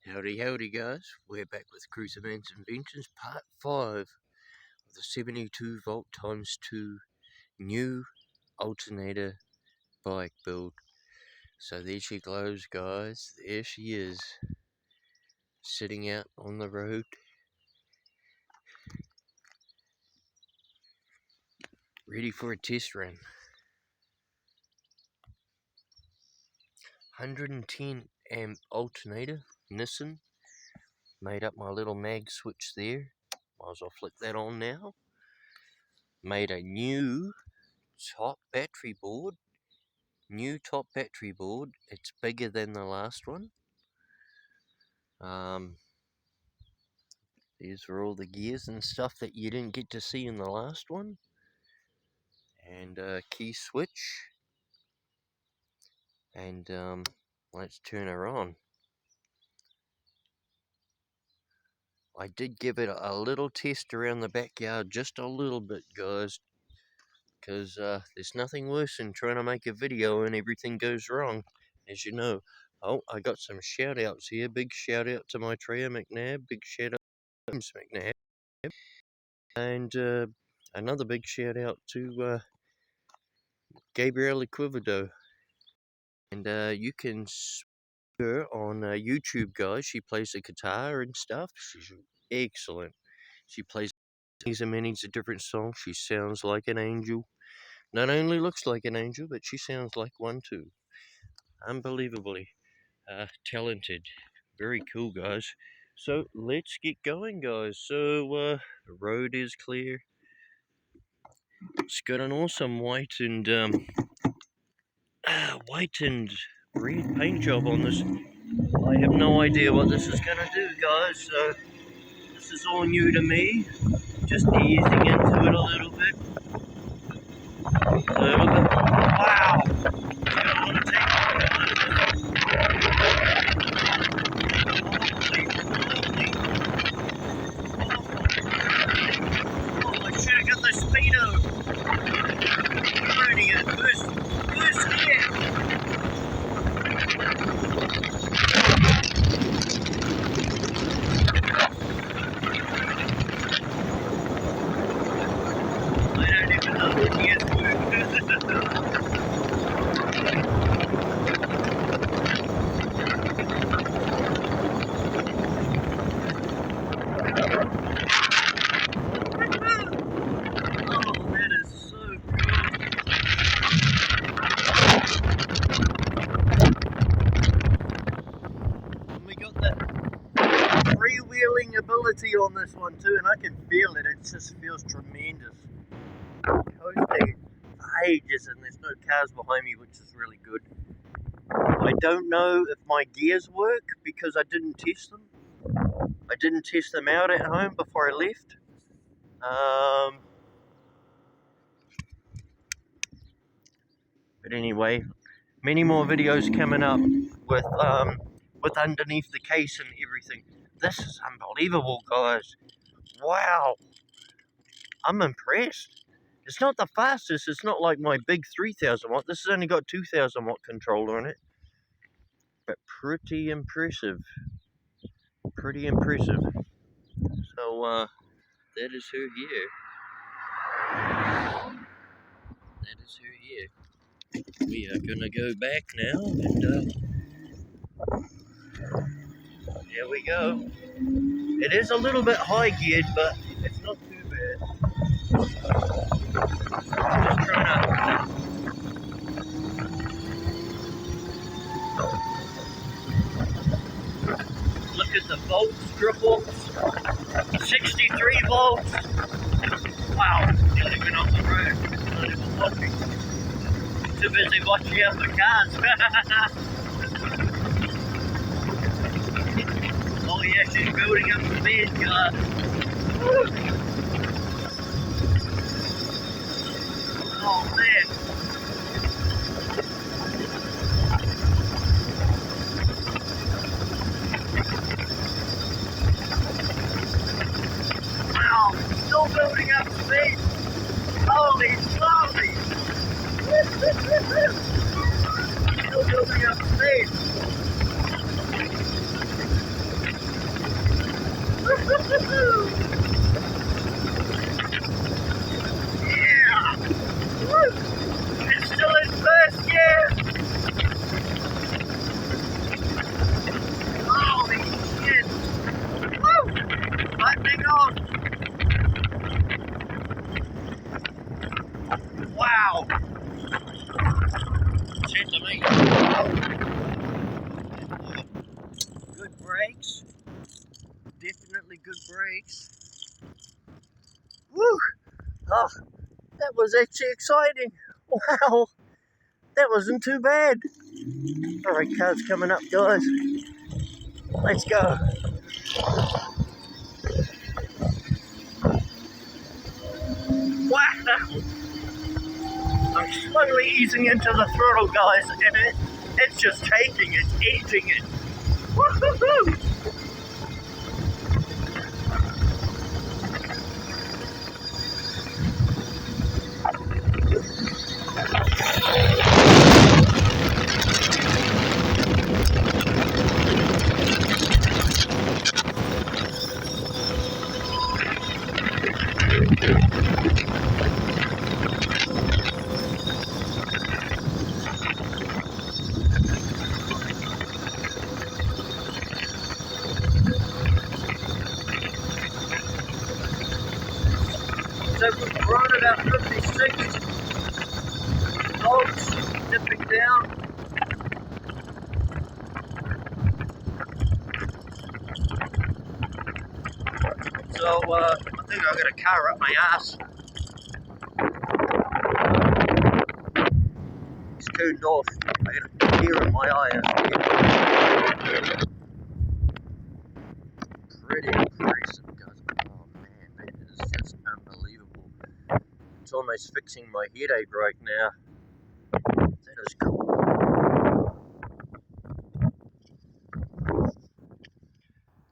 Howdy, howdy, guys. We're back with Cruiserman's Inventions Part 5 of the 72 volt times 2 new alternator bike build. So there she goes, guys. There she is, sitting out on the road. Ready for a test run. 110 amp alternator, Nissan. Made up my little mag switch there. Might as well flick that on now. Made a new top battery board. It's bigger than the last one. These are all the gears and stuff that you didn't get to see in the last one. And key switch. And let's turn her on. I did give it a little test around the backyard, just a little bit, guys, because there's nothing worse than trying to make a video and everything goes wrong, as you know. Oh, I got some shout outs here. Big shout out to my Treo McNabb. Big shout out to James McNabb. And another big shout out to Gabrielle Equivodo. And you can see her on YouTube, guys. She plays the guitar and stuff. She's excellent. She plays many different songs. She sounds like an angel. Not only looks like an angel, but she sounds like one too. Unbelievably talented. Very cool, guys. So let's get going, guys. So the road is clear. It's got an awesome white and red paint job on this. I have no idea what this is gonna do, guys. So this is all new to me. Just easing into it a little bit. So wow! Oh, I should have got the speedo. Already at first gear. I don't even know what gears work. Freewheeling ability on this one too, and I can feel it. It just feels tremendous. Coasting for ages, and there's no cars behind me, which is really good. I don't know if my gears work because I didn't test them. I didn't test them out at home before I left. But anyway, many more videos coming up with underneath the case and everything. This is unbelievable, guys. Wow. I'm impressed. It's not the fastest. It's not like my big 3000 watt. This has only got 2000 watt controller on it. But pretty impressive. Pretty impressive. So, that is her here. That is her here. We are gonna go back now and there we go. It is a little bit high geared, but it's not too bad. Just trying to look at the volts dribble. 63 volts. Wow, not even on the road. Not even watching. Too busy watching out for cars. Oh yeah, she's building up the bed, guys. Oh man. Wow, still building up speed. Holy moly. Still building up speed. Yeah! Woo! It's still in first gear! Holy shit! Woo! Lightning on! Wow! Check the meter. Good brakes. Definitely good brakes. Woo! Oh, that was actually exciting. Wow! That wasn't too bad. Alright, car's coming up, guys. Let's go. Wow! I'm slowly easing into the throttle, guys, and it's just taking it, eating it. Woo-hoo-hoo! So we're on about 56 volts, dipping down. So I think I've got a car up my ass. It's turned off. I got a tear in my eye. Pretty impressive, guys. Oh man, that is just unbelievable. It's almost fixing my headache right now. That is cool.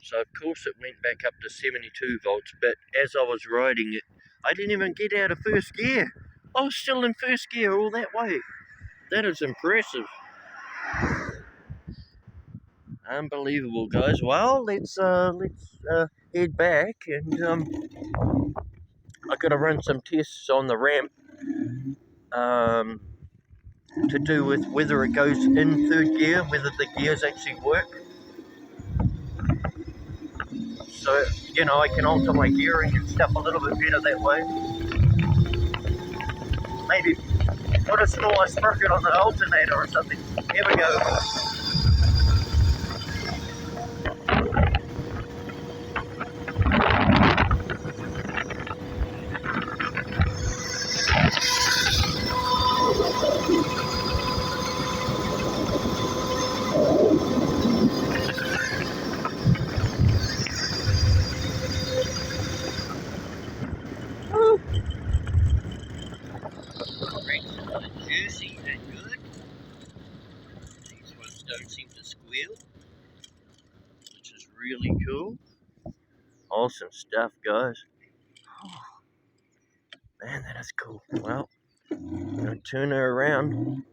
So of course it went back up to 72 volts, but as I was riding it, I didn't even get out of first gear. I was still in first gear all that way. That is impressive. Unbelievable, guys. Well, let's head back, and I got to run some tests on the ramp to do with whether it goes in third gear, whether the gears actually work. So, you know, I can alter my gearing and stuff a little bit better that way. Maybe put a smaller sprocket on the alternator or something. Here we go. Woo! Juicy and good. These ones don't seem to squeal, which is really cool. Awesome stuff, guys. Man, that is cool. Well, I'm going to turn her around.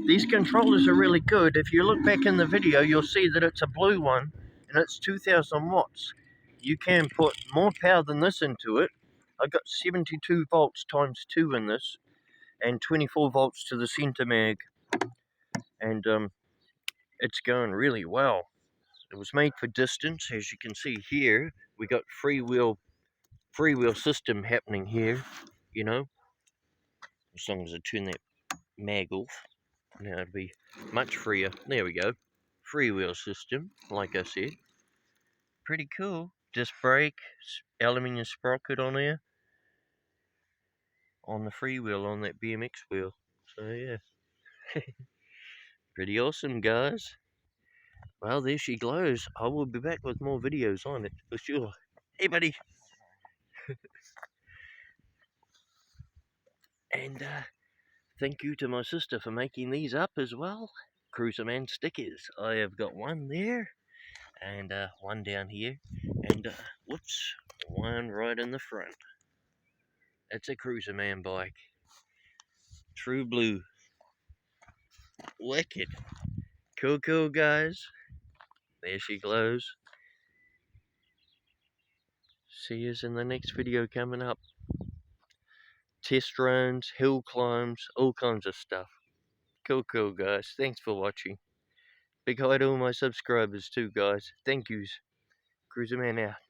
These controllers are really good. If you look back in the video, you'll see that it's a blue one, and it's 2000 watts. You can put more power than this into it. I got 72 volts times 2 in this, and 24 volts to the center mag. And it's going really well. It was made for distance, as you can see here. We got freewheel system happening here, you know. As long as I turn that mag off, now it'll be much freer. There we go. Freewheel system, like I said. Pretty cool. Disc brake, aluminium sprocket on there. On the freewheel, on that BMX wheel. So yeah. Pretty awesome, guys. Well, there she glows. I will be back with more videos on it, for sure. Hey, buddy. And thank you to my sister for making these up as well. Cruiserman stickers. I have got one there, and one down here, and whoops, one right in the front. It's a Cruiserman bike. True blue. Wicked. Cool, guys. There she glows. See you in the next video coming up. Test runs, hill climbs, all kinds of stuff. Cool, guys. Thanks for watching. Big hi to all my subscribers too, guys. Thank yous. Cruiser Man out.